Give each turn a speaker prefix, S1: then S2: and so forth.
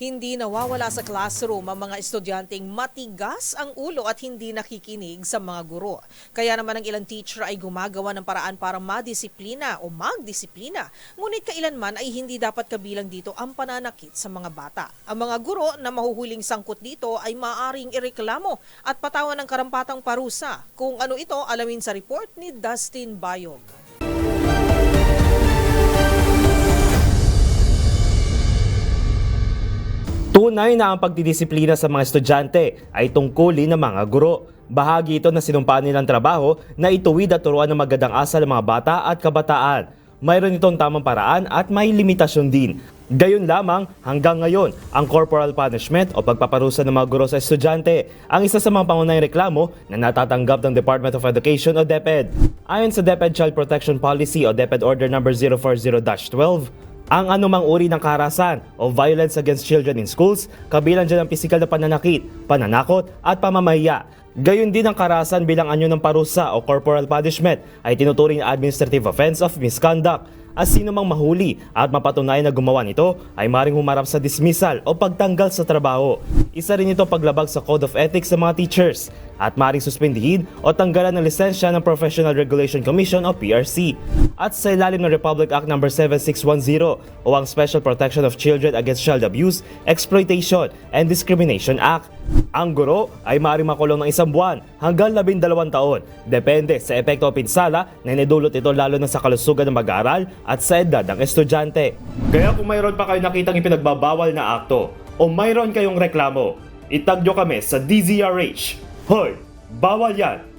S1: Hindi nawawala sa classroom ang mga estudyanteng matigas ang ulo at hindi nakikinig sa mga guro. Kaya naman ang ilang teacher ay gumagawa ng paraan para madisiplina o magdisiplina. Ngunit kailanman ay hindi dapat kabilang dito ang pananakit sa mga bata. Ang mga guro na mahuhuling sangkot dito ay maaaring ireklamo at patawan ng karampatang parusa. Kung ano ito, alamin sa report ni Dustin Bayog.
S2: Tunay na ang pagdidisiplina sa mga estudyante ay tungkulin ng mga guro. Bahagi ito na sinumpaan nilang trabaho na ituwid at turuan ng magandang asal ng mga bata at kabataan. Mayroon itong tamang paraan at may limitasyon din. Gayon lamang hanggang ngayon, ang corporal punishment o pagpaparusa ng mga guro sa estudyante ang isa sa mga pangunahing reklamo na natatanggap ng Department of Education o DepEd. Ayon sa DepEd Child Protection Policy o DepEd Order No. 040-12, ang anumang uri ng karahasan o violence against children in schools, kabilang dyan ang pisikal na pananakit, pananakot at pamamahiya. Gayon din ang karahasan bilang anyo ng parusa o corporal punishment ay tinuturing na administrative offense of misconduct. At sino mang mahuli at mapatunayan na gumawa nito ay maring humarap sa dismissal o pagtanggal sa trabaho. Isa rin ito paglabag sa Code of Ethics sa mga teachers at maring suspendihin o tanggalan ng lisensya ng Professional Regulation Commission o PRC. At sa ilalim ng Republic Act No. 7610 o ang Special Protection of Children Against Child Abuse, Exploitation and Discrimination Act. Ang guro ay maaaring makulong ng 1 buwan hanggang 12 taon, depende sa epekto o pinsala na inidulot ito lalo na sa kalusugan ng mag-aaral at sa edad ng estudyante. Kaya kung mayroon pa kayo nakitang ipinagbabawal na akto o mayroon kayong reklamo, itag nyo kami sa DZRH. Hoy, bawal yan!